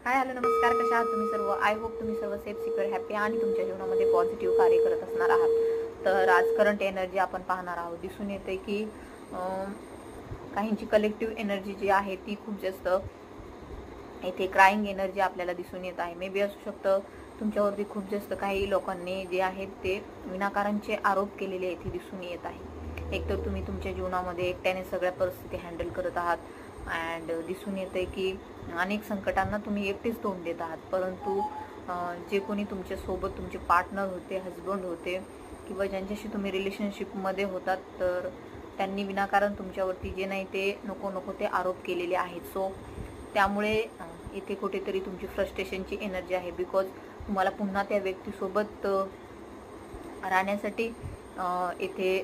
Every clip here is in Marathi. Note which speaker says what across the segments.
Speaker 1: हाय हॅलो नमस्कार, कशा आहात तुम्ही सर्व? आय होप तुम्ही सर्व सेफ सिक्युअर हॅपी आणि तुमच्या जीवनामध्ये पॉझिटिव्ह कार्य करत असणार आहात. तर आज करंट एनर्जी आपण पाहणार आहोत. दिसून येते की काहींची कलेक्टिव्ह एनर्जी जी आहे ती खूप जास्त इथे क्राईंग एनर्जी आपल्याला दिसून येत आहे. मे बी असू शकतं तुमच्यावरती खूप जास्त काही लोकांनी जे आहेत ते विनाकारांचे आरोप केलेले इथे दिसून येत आहे. एकतर तुम्ही तुमच्या जीवनामध्ये एकट्याने सगळ्या परिस्थिती हँडल करत आहात अँड दिसून येते की अनेक संकटांना तुम्ही एकटेच तोंड देत आहात. परंतु जे कोणी तुमच्यासोबत तुमचे पार्टनर होते, हजबंड होते किंवा ज्यांच्याशी तुम्ही रिलेशनशिपमध्ये होतात, तर त्यांनी विनाकारण तुमच्यावरती जे नाही ते नको ते आरोप केलेले आहेत. सो त्यामुळे इथे कुठेतरी तुमची फ्रस्ट्रेशनची एनर्जी आहे. बिकॉज तुम्हाला पुन्हा त्या व्यक्तीसोबत राहण्यासाठी इथे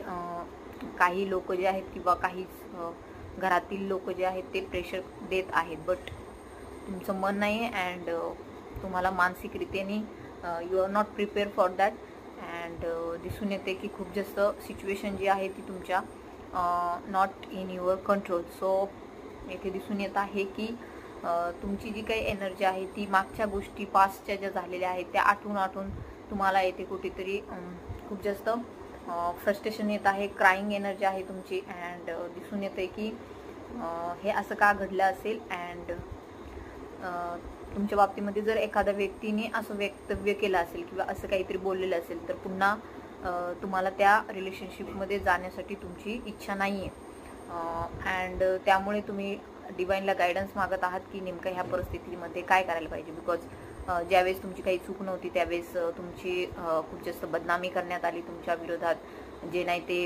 Speaker 1: काही लोक जे आहेत किंवा काही घरातील लोक जे आहेत ते प्रेशर देत आहेत. बट तुमचं मन नाही अँड तुम्हाला मानसिकरित्याने you are not prepare for that and दिसून येते की खूप जास्त सिच्युएशन जी आहे ती तुमच्या not in your control. So येथे दिसून येत आहे की तुमची जी काही एनर्जी आहे ती मागच्या गोष्टी पास्टच्या ज्या झालेल्या आहेत त्या आठवून तुम्हाला येथे कुठेतरी खूप जास्त फ्रस्ट्रेशन येत आहे. क्राईंग एनर्जी आहे तुमची अँड दिसून येते की हे असं का घडलं असेल अँड तुमच्या बाबतीमध्ये जर एखाद्या व्यक्तीने असं वक्तव्य केलं असेल किंवा असं काहीतरी बोललेलं असेल तर पुन्हा तुम्हाला त्या रिलेशनशिपमध्ये जाण्यासाठी तुमची इच्छा नाही आहे अँड त्यामुळे तुम्ही डिवाईनला गायडन्स मागत आहात की नेमकं ह्या परिस्थितीमध्ये काय करायला पाहिजे. बिकॉज ज्यावेळेस तुमची काही चूक नव्हती त्यावेळेस तुमची खूप जास्त बदनामी करण्यात आली तुमच्या विरोधात, जे नाही ते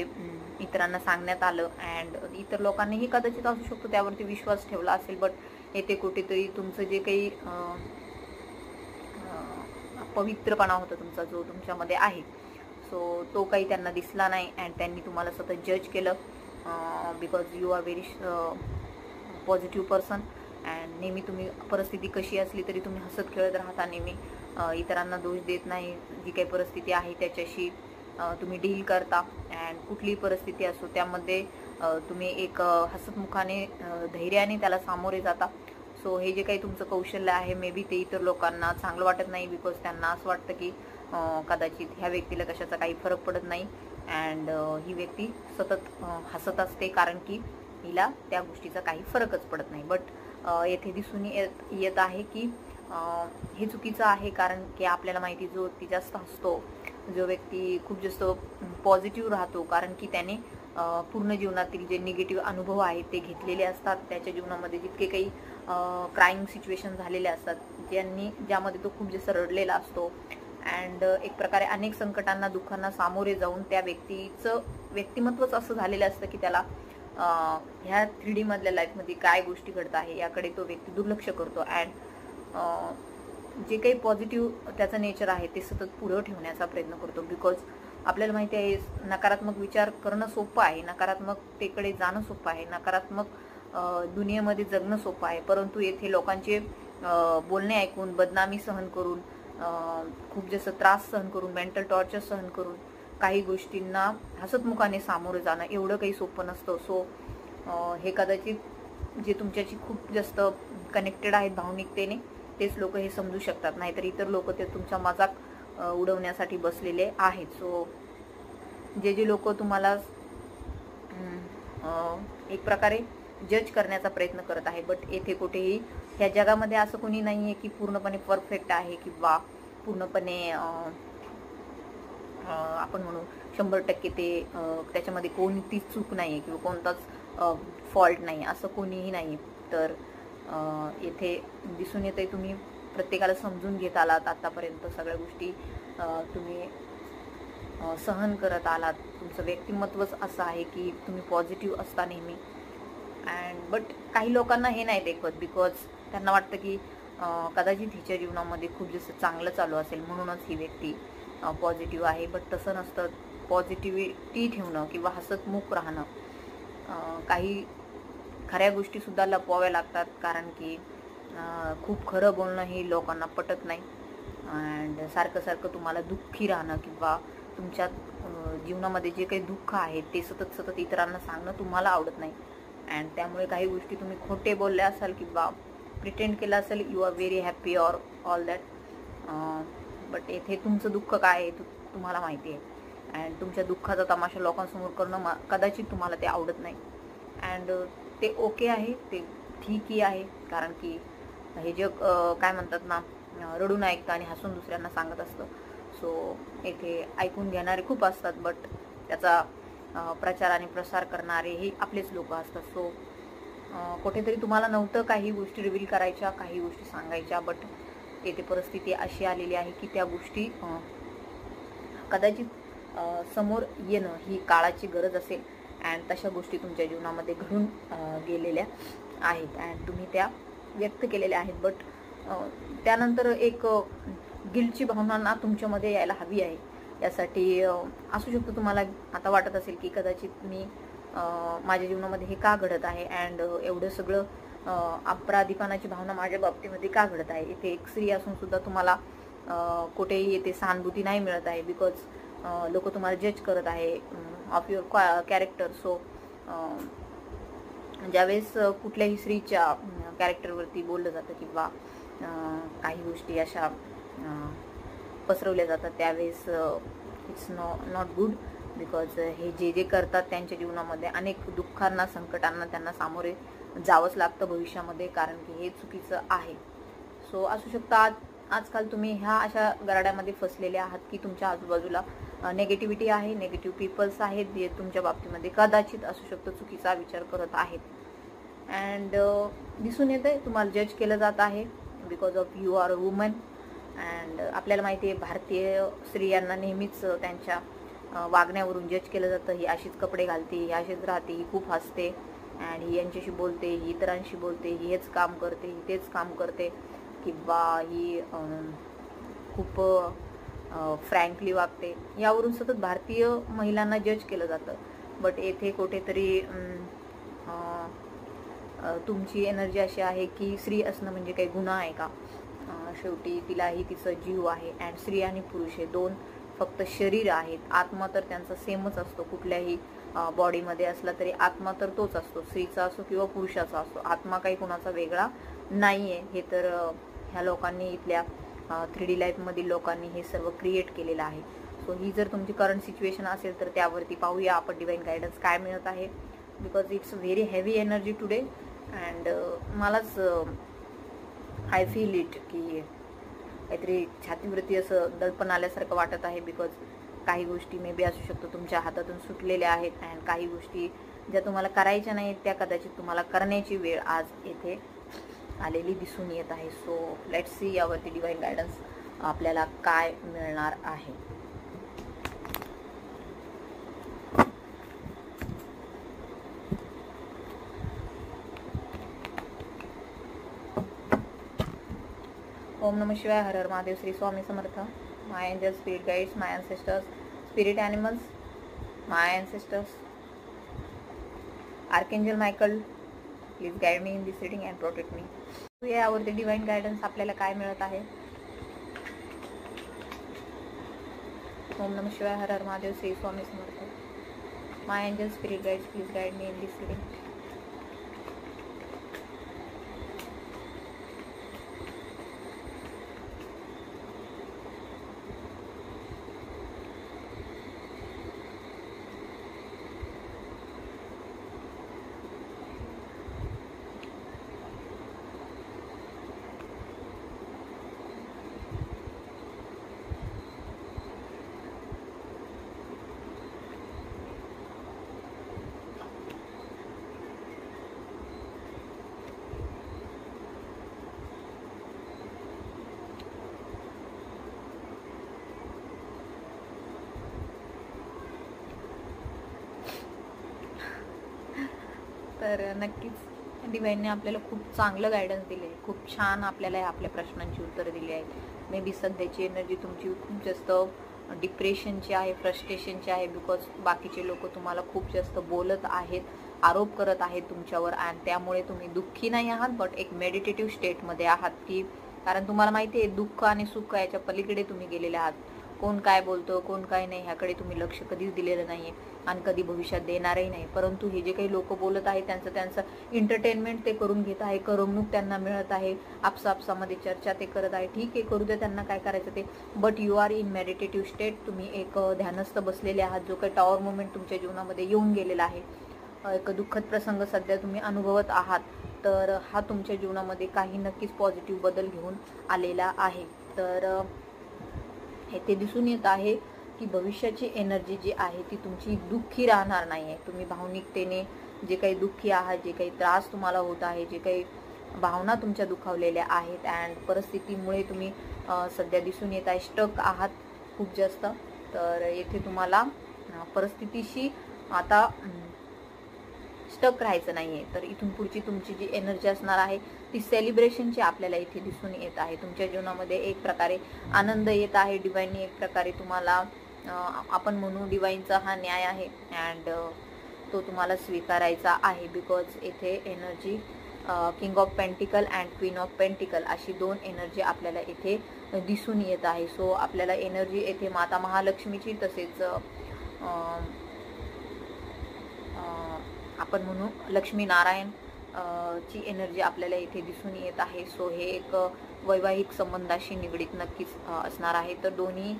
Speaker 1: इतरांना सांगण्यात आलं अँड इतर लोकांनीही कदाचित असू शकतो त्यावरती विश्वास ठेवला असेल. बट येथे कुठेतरी तुमचं जे काही पवित्रपणा होता तुमचा जो तुमच्यामध्ये आहे, सो तो काही त्यांना दिसला नाही अँड त्यांनी तुम्हाला सतत जज केलं. Because you are very positive person and नेहमी तुम्ही परिस्थिती कशी असली तरी तुम्ही हसत खेळत राहता, नेहमी इतरांना दोष देत नाही. जी काही परिस्थिती आहे त्याच्याशी तुम्ही डील करता अँड कुठलीही परिस्थिती असो त्यामध्ये तुम्ही एक हसतमुखाने धैर्याने त्याला सामोरे जाता. सो हे जे काही तुमचं कौशल्य आहे मे बी ते इतर लोकांना चांगलं वाटत नाही. बिकॉज त्यांना असं वाटतं की कदाचित ह्या व्यक्तीला कशाचा काही फरक पडत नाही अँड ही व्यक्ती सतत हसत असते कारण की हिला त्या गोष्टीचा काही फरकच पडत नाही. बट येथे दिसून येत आहे की हे चुकीचं आहे कारण की आपल्याला माहिती जो व्यक्ती जास्त हसतो, जो व्यक्ती खूप जास्त पॉझिटिव्ह राहतो कारण की त्याने पूर्ण जीवनातील जे निगेटिव्ह अनुभव आहेत ते घेतलेले असतात. त्याच्या जीवनामध्ये जितके काही क्राईम सिच्युएशन झालेले असतात ज्यामध्ये तो खूप जास्त रडलेला असतो अँड एक प्रकारे अनेक संकटांना दुःखांना सामोरे जाऊन त्या व्यक्तीचं व्यक्तिमत्वच असं झालेलं असतं की त्याला ह्या 3D मधल्या लाईफमध्ये काय गोष्टी घडत आहे याकडे तो व्यक्ती दुर्लक्ष करतो अँड जे काही पॉझिटिव्ह त्याचं नेचर आहे ते सतत पुढं ठेवण्याचा प्रयत्न करतो. बिकॉज आपल्याला माहिती आहे नकारात्मक विचार करणं सोपं आहे, नकारात्मकतेकडे जाणं सोपं आहे, नकारात्मक दुनियेमध्ये जगणं सोपं आहे. परंतु येथे लोकांचे बोलणे ऐकून, बदनामी सहन करून, खूप जास्त त्रास सहन करून, मेंटल टॉर्चर सहन करून काही गोष्टींना हसतमुखाने सामोरं जाणं एवढं काही सोपं नसतं. सो हे कदाचित जे तुमच्याशी खूप जास्त कनेक्टेड आहेत भावनिकतेने तेच लोक हे समजू शकतात, नाहीतर इतर लोक ते तुमचा मजाक उडवण्यासाठी बसलेले आहेत. सो जे लोक तुम्हाला एक प्रकारे जज करण्याचा प्रयत्न करत आहे, बट येथे कुठेही ह्या जगामध्ये असं कोणी नाही आहे की पूर्णपणे परफेक्ट आहे किंवा पूर्णपणे आपण म्हणू 100% ते त्याच्यामध्ये कोणतीच चूक नाही आहे किंवा कोणताच फॉल्ट नाही, असं कोणीही नाही. तर येथे दिसून येते तुम्ही प्रत्येकाला समजून घेत आलात आतापर्यंत, सगळ्या गोष्टी तुम्ही सहन करत आलात. तुमचं व्यक्तिमत्वच असं आहे की तुम्ही पॉझिटिव्ह असता नेहमी अँड बट काही लोकांना हे नाही देखत. बिकॉज त्यांना वाटतं की कदाचित हिच्या जीवनामध्ये खूप जास्त चांगलं चालू असेल म्हणूनच ही व्यक्ती पॉझिटिव्ह आहे. बट तसं नसतं. पॉझिटिव्हिटी ठेवणं किंवा हसतमुख राहणं, काही खऱ्या गोष्टीसुद्धा लपवाव्या लागतात कारण की खूप खरं बोलणं हे लोकांना पटत नाही अँड सारखं तुम्हाला दुःखी राहणं किंवा तुमच्या जीवनामध्ये जे काही दुःख आहे ते सतत इतरांना सांगणं तुम्हाला आवडत नाही अँड त्यामुळे काही गोष्टी तुम्ही खोटे बोलले असाल किंवा प्रिटेंड केलं असेल you are very happy or all that, but येथे तुमचं दुःख काय आहे तुम्हाला माहिती आहे. अँड तुमच्या दुःखाचा तमाशा लोकांसमोर करणं कदाचित तुम्हाला ते आवडत नाही. अँड ते ओके आहे, ते ठीकही आहे, कारण की हे जग काय म्हणतात ना, रडून ऐकतं आणि हसून दुसऱ्यांना सांगत असतं. सो येथे ऐकून घेणारे खूप असतात, बट त्याचा प्रचार आणि प्रसार करणारे हे आपलेच लोक असतात. सो कुठेतरी तुम्हाला नव्हतं काही गोष्टी रिव्हील करायच्या, काही गोष्टी सांगायच्या, बट येथे परिस्थिती अशी आलेली आहे की त्या गोष्टी कदाचित समोर येणं ही काळाची गरज असेल. अँड तशा गोष्टी तुमच्या जीवनामध्ये घडून गेलेल्या आहेत अँड तुम्ही त्या व्यक्त केलेल्या आहेत. बट त्यानंतर एक गिल्टची भावना ना तुमच्यामध्ये यायला हवी आहे. यासाठी असू शकतं तुम्हाला आता वाटत असेल की कदाचित मी माझ्या जीवनामध्ये हे का घडत आहे अँड एवढं सगळं अपराधीपणाची भावना माझ्या बाबतीमध्ये का घडत आहे. इथे एक स्त्री असून सुद्धा तुम्हाला कुठेही येथे सहानुभूती नाही मिळत आहे, बिकॉज लोक तुम्हाला जज करत आहे ऑफ युअर कॅरेक्टर. सो ज्यावेळेस कुठल्याही स्त्रीच्या कॅरेक्टरवरती बोललं जातं किंवा काही गोष्टी अशा पसरवल्या जातात, त्यावेळेस इट्स नॉट गुड, बिकॉज हे जे करतात त्यांच्या जीवनामध्ये अनेक दुःखांना, संकटांना त्यांना सामोरे जावंच लागतं भविष्यामध्ये, कारण की हे चुकीचं आहे. सो असू शकतं आजकाल तुम्ही ह्या अशा गराड्यामध्ये फसलेले आहात की तुमच्या आजूबाजूला नेगेटिव्हिटी आहे, नेगेटिव्ह पीपल्स आहेत जे तुमच्या बाबतीमध्ये कदाचित असू शकतं चुकीचा विचार करत आहेत. अँड दिसून येतं तुम्हाला जज केलं जात आहे because of you are a woman. And आपल्याला माहिती आहे भारतीय स्त्रियांना नेहमीच त्यांच्या वागण्यावरून जज केलं जातं. ही अशीच कपडे घालते, ही अशीच राहते, ही खूप हसते अँड ही यांच्याशी बोलते, ही इतरांशी बोलते, ही हेच काम करते, ही तेच काम करते, किंवा ही खूप फ्रँकली वागते. यावरून सतत भारतीय महिलांना जज केलं जातं. बट येथे कुठेतरी तुमची एनर्जी अशी आहे की स्त्री असणं म्हणजे काही गुन्हा आहे का. शेवटी तिलाही तिचा जीव आहे अँड स्त्री आणि पुरुष हे दोन फक्त शरीर आहेत. आत्मा तर त्यांचा सेमच असतो. कुठल्याही बॉडीमध्ये असला तरी आत्मा तर तोच असतो, स्त्रीचा असो किंवा पुरुषाचा असो. आत्मा काही कुणाचा वेगळा नाही आहे. हे तर ह्या लोकांनी, इथल्या 3D लाईफमधील लोकांनी हे सर्व क्रिएट केलेलं आहे. सो ही जर तुमची करंट सिच्युएशन असेल तर त्यावरती पाहूया आपण डिवाइन गायडन्स काय मिळत आहे. Because it's very heavy energy today and मलाच आय फील इट की काहीतरी छातीवरती असं दडपण आल्यासारखं वाटत आहे. बिकॉज काही गोष्टी मे बी असू शकतो तुमच्या हातातून सुटलेल्या आहेत अँड काही गोष्टी ज्या तुम्हाला करायच्या नाहीत त्या कदाचित तुम्हाला करण्याची वेळ आज येथे आलेली दिसून येत आहे. सो लेट्स सी यावरती डिवाइन गायडन्स आपल्याला काय मिळणार आहे. ओम नमः शिवाय. हर हर Mahadev. Shri Swami Samarth. My angels, spirit guides, my ancestors, spirit animals, my ancestors, archangel Michael, please guide me in this reading and protect me. यावरती डिवाइन गायडन्स आपल्याला काय मिळत आहे. ओम नमः शिवाय. हर हर Mahadev. Shri Swami Samarth. My angels, spirit guides, please guide me in this reading. तर नक्कीच डिवाइनने आपल्याला खूप चांगलं गायडन्स दिले आहे. खूप छान आपल्याला आपल्या प्रश्नांची उत्तरं दिली आहेत. मे बी सध्याची एनर्जी तुमची खूप जास्त डिप्रेशनची आहे, फ्रस्ट्रेशनची आहे. बिकॉज बाकीचे लोक तुम्हाला खूप जास्त बोलत आहेत, आरोप करत आहेत तुमच्यावर आणि त्यामुळे तुम्ही दुःखी नाही आहात बट एक मेडिटेटिव्ह स्टेटमध्ये आहात की कारण तुम्हाला माहिती आहे दुःख आणि सुख याच्या पलीकडे तुम्ही गेलेले आहात. कोण काय बोलतो कोण काय नाही ह्याकडे तुम्ही लक्ष कधीच दिलेलं नाहीये आणि कधी भविष्यात देणारही नाही. परंतु हे जे काही लोक बोलत आहेत त्यांचं एंटरटेनमेंट ते करून घेत आहे, करमणूक त्यांना मिळत आहे, आपसामध्ये चर्चा ते करत आहे. ठीक आहे, करू दे त्यांना काय करायचं ते. But you are in meditative state. तुम्ही एक ध्यानस्थ बसलेले आहात. जो काही टॉवर मोमेंट तुमच्या जीवनामध्ये येऊन गेलेला आहे, एक दुःखद प्रसंग सध्या तुम्ही अनुभवत आहात, तर हा तुमच्या जीवनामध्ये काही नक्कीच पॉझिटिव्ह बदल घेऊन आलेला आहे. तर हे ते दिसून येत आहे की भविष्याची एनर्जी जी आहे ती तुमची दुःखी राहणार नाही आहे. तुम्ही भावनिकतेने जे काही दुःखी आहात, जे काही त्रास तुम्हाला होत आहे, जे काही भावना तुमच्या दुखावलेल्या आहेत अँड परिस्थितीमुळे तुम्ही सध्या दिसून येत आहे स्टक आहात खूप जास्त. तर येथे तुम्हाला परिस्थितीशी आता स्टक राहायचं नाहीये. तर इथून पुढची तुमची जी एनर्जी असणार आहे ती सेलिब्रेशनची आपल्याला इथे दिसून येत आहे. तुमच्या जीवनामध्ये एक प्रकारे आनंद येत आहे. डिवाइनने एक प्रकारे तुम्हाला आपण म्हणू डिवाइनचा हा न्याय आहे अँड तो तुम्हाला स्वीकारायचा आहे. बिकॉज येथे energy king of pentacle and queen of pentacle अशी दोन एनर्जी आपल्याला येथे दिसून येत आहे. सो आपल्याला एनर्जी येथे माता महालक्ष्मीची तसेच आपण म्हणू लक्ष्मीनारायण ची एनर्जी आपल्याला इथे दिसून येत आहे. सो हे एक वैवाहिक संबंधाशी निगडीत नक्कीच असणार आहे. तर दोन्ही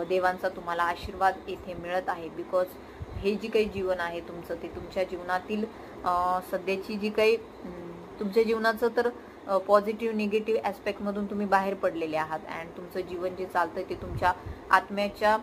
Speaker 1: देवांचा तुम्हाला आशीर्वाद येथे मिळत आहे. बिकॉज हे जे काही जीवन आहे तुमचं ते तुमच्या जीवनातील सध्याची जी काही तुमच्या जीवनाचं तर पॉझिटिव्ह निगेटिव्ह ॲस्पेक्टमधून तुम्ही बाहेर पडलेले आहात अँड तुमचं जीवन जे चालतंय ते तुमच्या आत्म्याच्या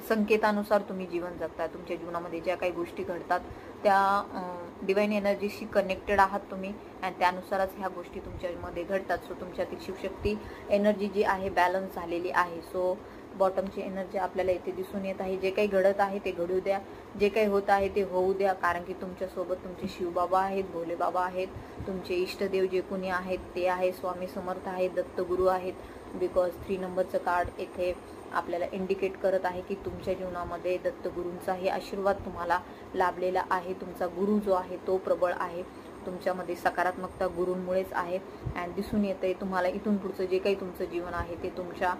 Speaker 1: संकेतानुसार तुम्ही जीवन जगता. तुमच्या जीवनामध्ये ज्या काही गोष्टी घडतात त्या डिवाइन एनर्जीशी कनेक्टेड आहात तुम्ही आणि त्यानुसारच ह्या गोष्टी तुमच्यामध्ये घडतात. सो तुमच्यातील शिवशक्ती एनर्जी जी आहे बॅलन्स झालेली आहे. सो बॉटमची एनर्जी आपल्याला इथे दिसून येत आहे. जे काही घडत आहे ते घडू द्या, जे काही होत आहे ते होऊ द्या, कारण की तुमच्यासोबत तुमचे शिवबाबा आहेत, भोलेबाबा आहेत, तुमचे इष्टदेव जे कोणी आहेत ते आहे, स्वामी समर्थ आहेत, दत्तगुरू आहेत. बिकॉज 3 नंबरचं कार्ड येथे आपल्याला इंडिकेट करत आहे की तुमच्या जीवनामध्ये दत्तगुरूंचाही आशीर्वाद तुम्हाला लाभलेला आहे. तुमचा गुरु जो आहे तो प्रबळ आहे. तुमच्यामध्ये सकारात्मकता गुरूंमुळेच आहे अँड दिसून येते तुम्हाला इथून पुढचं जे काही तुमचं जीवन आहे ते तुमच्या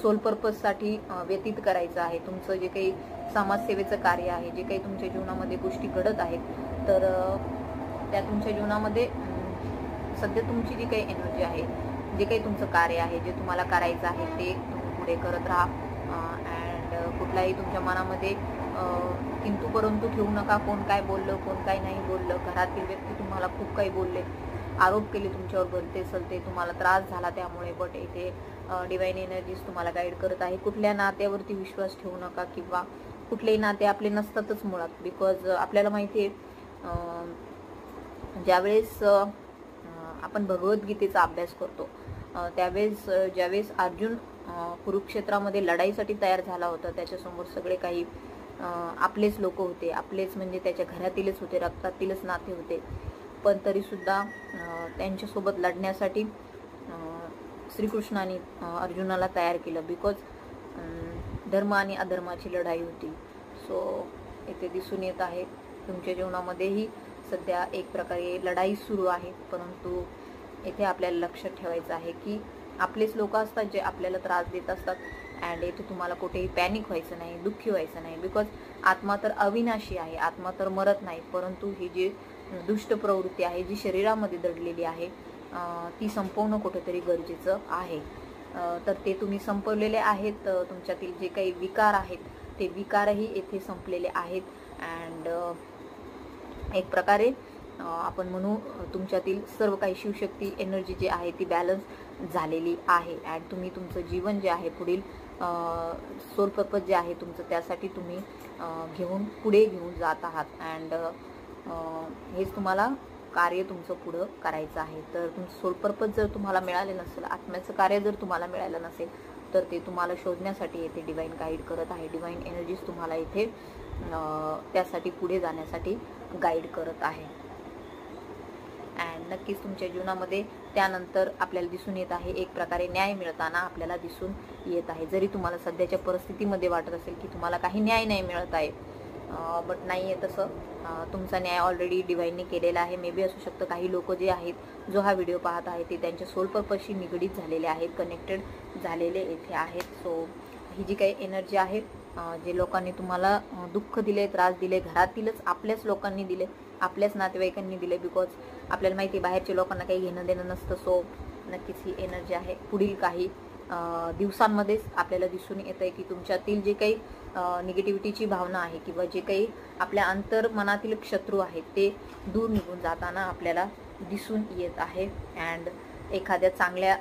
Speaker 1: सोल पर्पजसाठी व्यतीत करायचं आहे. तुमचं जे काही समाजसेवेचं कार्य आहे, जे काही तुमच्या जीवनामध्ये गोष्टी घडत आहेत, तर त्या तुमच्या जीवनामध्ये सध्या तुमची जी काही एनर्जी आहे, जे काही तुमचं कार्य आहे, जे तुम्हाला करायचं आहे ते तुम्ही पुढे करत राहा अँड कुठलाही तुमच्या मनामध्ये किंतु परंतु ठेवू नका. कोण काय बोललं, कोण काय नाही बोललं, घरातील व्यक्ती तुम्हाला खूप काही बोलले, आरोप केले तुमच्यावर भलते सलते, तुम्हाला त्रास झाला त्यामुळे. बट इथे डिवाइन एनर्जीज तुम्हाला गाईड करत आहे. कुठल्या नात्यावरती विश्वास ठेवू नका किंवा कुठलेही नाते आपले नसतातच मुळात. बिकॉज आपल्याला माहिती आहे ज्यावेळेस आपण भगवद्गीतेचा अभ्यास करतो त्यावेळेस ज्यावेळेस अर्जुन कुरुक्षेत्रामध्ये लढाईसाठी तयार झाला होता, त्याच्यासमोर सगळे काही आपलेच लोक होते, आपलेच म्हणजे त्याच्या घरातीलच होते, रक्तातीलच नाते होते. पण तरीसुद्धा त्यांच्यासोबत लढण्यासाठी श्रीकृष्णाने अर्जुनाला तयार केलं. बिकॉज धर्म आणि अधर्माची लढाई होती. सो इथे दिसून येत आहे तुमच्या जीवनामध्येही सध्या एक प्रकारे लढाई सुरू आहे. परंतु इथे आपल्याला लक्षात ठेवायचं आहे की आपलेच लोक असतात जे आपल्याला त्रास देत असतात अँड इथे तुम्हाला कुठेही पॅनिक व्हायचं नाही, दुःखी व्हायचं नाही. बिकॉज आत्मा तर अविनाशी आहे, आत्मा तर मरत नाही. परंतु ही जी दुष्ट प्रवृत्ती आहे जी शरीरामध्ये दडलेली आहे ती संपवणं कुठेतरी गरजेचं आहे. तर ते तुम्ही संपवलेले आहेत. तुमच्यातील जे काही विकार आहेत ते विकारही येथे संपलेले आहेत अँड एक प्रकारे आपण म्हणू तुमच्यातील सर्व काही शिवशक्ती एनर्जी जी आहे ती बॅलन्स झालेली आहे अँड तुम्ही तुमचं जीवन जे आहे पुढील सोल पर्पज जे आहे तुमचं त्यासाठी तुम्ही पुढे घेऊन जात आहात अँड हेच तुम्हाला कार्य तुमचं पुढं करायचं आहे. तर तुमचं सोल पर्पज जर तुम्हाला मिळाले नसेल, आत्म्याचं कार्य जर तुम्हाला मिळालं नसेल, तर ते तुम्हाला शोधण्यासाठी येथे डिवाइन गाईड करत आहे. डिवाइन एनर्जीज तुम्हाला इथे त्यासाठी पुढे जाण्यासाठी गाईड करत आहे अँड नक्कीच तुमच्या जीवनामध्ये त्यानंतर आपल्याला दिसून येत आहे एक प्रकारे न्याय मिळताना आपल्याला दिसून येत आहे. जरी तुम्हाला सध्याच्या परिस्थितीमध्ये वाटत असेल की तुम्हाला काही न्याय नाही मिळत आहे, बट नाही आहे तसं. तुमचा न्याय ऑलरेडी डिवाईनने केलेला आहे. मे बी असू शकतं काही लोक जे आहेत जो हा व्हिडिओ पाहत आहे ते त्यांच्या सोल पर्पजशी निगडीत झालेले आहेत, कनेक्टेड झालेले येथे आहेत. सो ही जी काही एनर्जी आहे, जे लोकांनी तुम्हाला दुःख दिले, त्रास दिले, घरातीलच आपल्याच लोकांनी दिले, आपल्याच नातेवाईकांनी दिले, बिकॉज आपल्याला माहिती आहे बाहेरच्या लोकांना काही घेणं देणं नसतं. सो नक्कीच ही एनर्जी आहे पुढील काही दिवसांमध्येच आपल्याला दिसून येत आहे की तुमच्यातील जे काही निगेटिव्हिटीची भावना आहे किंवा जे काही आपल्या अंतर्मनातील शत्रू आहेत ते दूर निघून जाताना आपल्याला दिसून येत आहे. अँड एखाद्या चांगल्या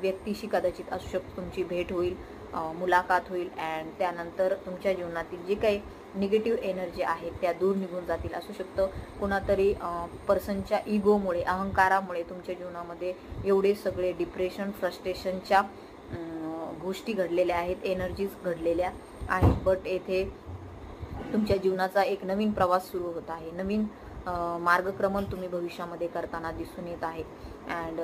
Speaker 1: व्यक्तीशी कदाचित असू शकतो तुमची भेट होईल, मुलाखत होईल, अँड त्यानंतर तुमच्या जीवनातील जे काही निगेटिव्ह एनर्जी आहेत त्या दूर निघून जातील. असू शकतं कोणातरी पर्सनच्या इगोमुळे, अहंकारामुळे तुमच्या जीवनामध्ये एवढे सगळे डिप्रेशन, फ्रस्ट्रेशनच्या गोष्टी घडलेल्या आहेत, एनर्जीज घडलेल्या आहेत. बट येथे तुमच्या जीवनाचा एक नवीन प्रवास सुरू होत आहे, नवीन मार्गक्रमण तुम्ही भविष्यामध्ये करताना दिसून येत आहे. अँड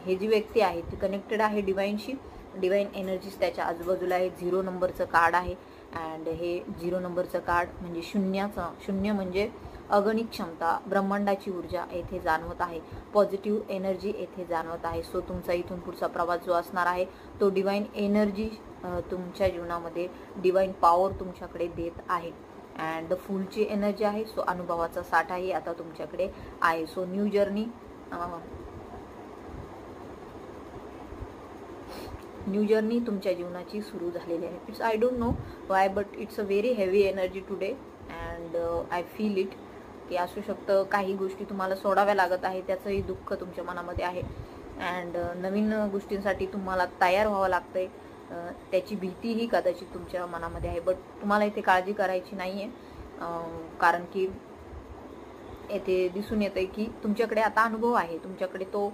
Speaker 1: हे जी व्यक्ती आहे ती कनेक्टेड आहे डिवाईनशी. डिवाईन एनर्जीज त्याच्या आजूबाजूला आहे. 0 नंबरचं कार्ड आहे. अँड हे 0 नंबरचं कार्ड म्हणजे शून्य म्हणजे अगणित क्षमता, ब्रह्मांडाची ऊर्जा येथे जाणवत आहे, पॉझिटिव्ह एनर्जी येथे जाणवत आहे. सो तुमचा इथून पुढचा प्रवास जो असणार आहे तो डिवाईन एनर्जी तुमच्या जीवनामध्ये डिवाईन पॉवर तुमच्याकडे देत आहे. अँड द फुलची एनर्जी आहे. सो अनुभवाचा साठाही आता तुमच्याकडे आहे. सो न्यू जर्नी तुमच्या जीवनाची सुरू झालेली आहे. It's I don't know Y but it's a very heavy energy today and I feel it की असू शकतं काही गोष्टी तुम्हाला सोडाव्या लागत आहे, त्याचंही दुःख तुमच्या मनामध्ये आहे. अँड नवीन गोष्टींसाठी तुम्हाला तयार व्हावं लागतंय, त्याची भीतीही कदाचित तुमच्या मनामध्ये आहे. बट तुम्हाला इथे काळजी करायची नाही आहे, कारण की येथे दिसून येतं आहे की तुमच्याकडे आता अनुभव आहे, तुमच्याकडे तो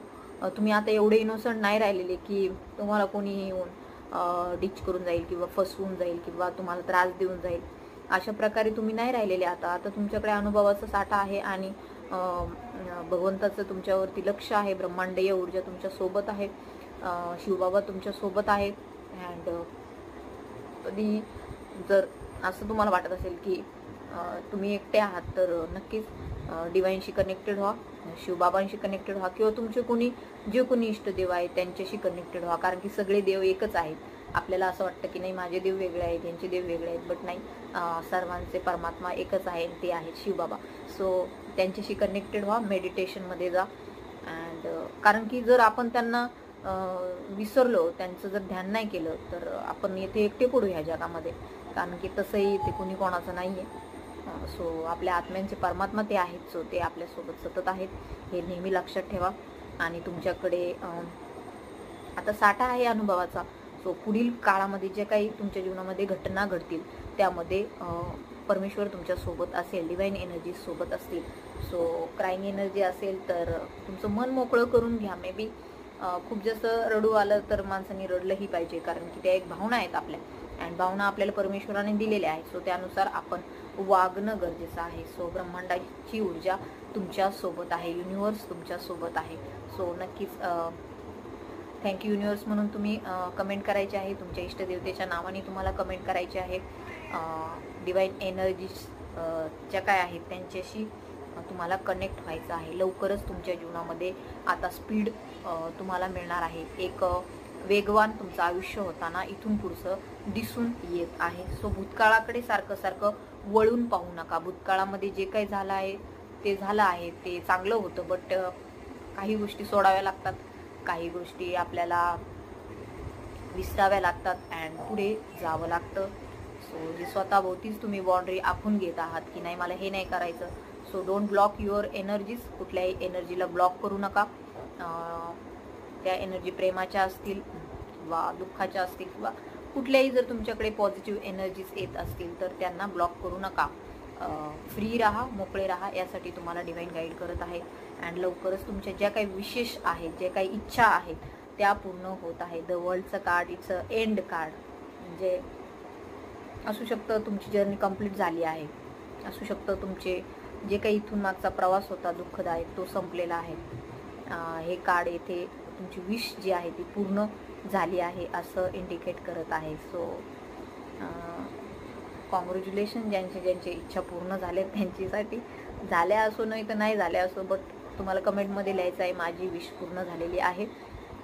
Speaker 1: तुम्ही आता एवढे इनोसंट नाही राहिलेले की तुम्हाला कोणीही येऊन डिच करून जाईल किंवा फसवून जाईल किंवा तुम्हाला त्रास देऊन जाईल. अशा प्रकारे तुम्ही नाही राहिलेले. आता तुमच्याकडे अनुभवाचा साठा आहे आणि भगवंताचं तुमच्यावरती लक्ष आहे, ब्रह्मांडीय ऊर्जा तुमच्या सोबत आहे, शिवबाबा तुमच्या सोबत आहेत. अँड कधी जर असं तुम्हाला वाटत असेल की तुम्ही एकटे आहात तर नक्कीच डिवाईनशी कनेक्टेड व्हा, शिवबाबांशी कनेक्टेड व्हा किंवा तुमचे जे कोणी इष्टदेव आहेत त्यांच्याशी कनेक्टेड व्हा, कारण की सगळे देव एकच आहेत. आपल्याला असं वाटतं की नाही माझे देव वेगळे आहेत, त्यांचे देव वेगळे आहेत, बट नाही, सर्वांचे परमात्मा एकच आहे, ते आहेत शिवबाबा. सो त्यांच्याशी कनेक्टेड व्हा, मेडिटेशनमध्ये जा. अँड कारण की जर आपण त्यांना विसरलो, त्यांचं जर ध्यान नाही केलं तर आपण येथे एकटे पडू ह्या जगामध्ये, कारण की तसंही ते कोणी कोणाचं नाही आहे. सो आपल्या आत्म्यांचे परमात्मा ते आहेत, सो ते आपल्यासोबत सतत आहेत, हे नेहमी लक्षात ठेवा. आणि तुमच्याकडे आता साठा आहे अनुभवाचा. सो पुढील काळामध्ये जे काही तुमच्या जीवनामध्ये घटना घडतील त्यामध्ये परमेश्वर तुमच्या सोबत असेल, डिवाईन एनर्जी सोबत असतील. सो क्राईंग एनर्जी असेल तर तुमचं मन मोकळं करून घ्या. मे बी खूप जास्त रडू आलं तर माणसांनी रडलंही पाहिजे, कारण की त्या एक भावना आहेत आपल्या, अँड भावना आपल्याला परमेश्वराने दिलेल्या आहेत. सो त्यानुसार आपण वागणं गरजेचं आहे. सो ब्रह्मांडाची ऊर्जा तुमच्या सोबत आहे, युनिव्हर्स तुमच्या सोबत आहे. सो नक्कीच थँक्यू युनिव्हर्स म्हणून तुम्ही कमेंट करायचे आहे, तुमच्या इष्टदेवतेच्या नावाने तुम्हाला कमेंट करायचे आहे. डिवाईन एनर्जीज ज्या काय आहेत त्यांच्याशी तुम्हाला कनेक्ट व्हायचं आहे. लवकरच तुमच्या जीवनामध्ये आता स्पीड तुम्हाला मिळणार आहे. एक वेगवान तुमचं आयुष्य होताना इथून पुढचं दिसून येत आहे. सो भूतकाळाकडे सारखं वळून पाहू नका. भूतकाळामध्ये जे काही झालं आहे ते झालं आहे, ते चांगलं होतं, बट काही गोष्टी सोडाव्या लागतात, काही गोष्टी आपल्याला विसराव्या लागतात अँड पुढे जावं लागतं. सो जे स्वतःभोवतीच तुम्ही बाउंड्री आखून घेत आहात की नाही मला हे नाही करायचं. So don't block your energies. कुठल्याही एनर्जीला ब्लॉक करू नका. त्या एनर्जी प्रेमाच्या असतील किंवा दुःखाच्या असतील किंवा कुठल्याही जर तुमच्याकडे पॉझिटिव्ह एनर्जीज येत असतील तर त्यांना ब्लॉक करू नका. फ्री राहा, मोकळे राहा, यासाठी तुम्हाला डिवाईन गाईड करत आहे. अँड लवकरच तुमच्या ज्या काही विशेष आहेत, ज्या काही इच्छा आहेत त्या पूर्ण होत आहे. द वर्ल्डचं card it's a end card, म्हणजे असू शकतं तुमची जर्नी कंप्लीट झाली आहे, असू शकतं तुमचे जे काही इथून मागचा प्रवास होता दुःखदायक तो संपलेला आहे. हे कार्ड येथे तुमची विश जी आहे ती पूर्ण झाली आहे असं इंडिकेट करत आहे. सो कॉंग्रॅच्युलेशन ज्यांची इच्छा पूर्ण झाल्या त्यांच्यासाठी. झाल्या असो नाही तर नाही झाल्या असो, बट तुम्हाला कमेंटमध्ये लिहायचं आहे माझी विश पूर्ण झालेली आहे.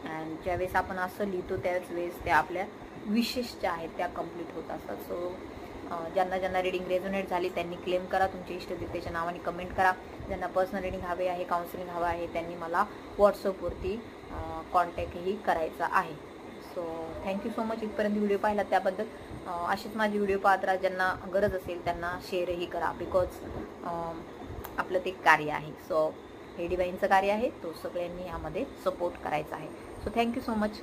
Speaker 1: अँड ज्यावेळेस आपण असं लिहितो त्याच वेळेस त्या आपल्या विशेष ज्या आहेत त्या कंप्लीट होत असतात. सो ज्यांना रीडिंग रेझोनेट झाली त्यांनी क्लेम करा, तुमच्या इष्टदेवतेच्या नावाने कमेंट करा. ज्यांना पर्सनल रीडिंग हवे आहे, काउन्सिलिंग हवं आहे, त्यांनी मला व्हॉट्सअपवरती कॉन्टॅक्टही करायचा आहे. सो थँक्यू सो मच इथपर्यंत व्हिडिओ पाहिला त्याबद्दल. असेच माझे व्हिडिओ पाहत राहा. ज्यांना गरज असेल त्यांना शेअरही करा, बिकॉज आपलं ते कार्य आहे. सो हे डिवाईनचं कार्य आहे, तो सगळ्यांनी यामध्ये सपोर्ट करायचा आहे. So thank you so much.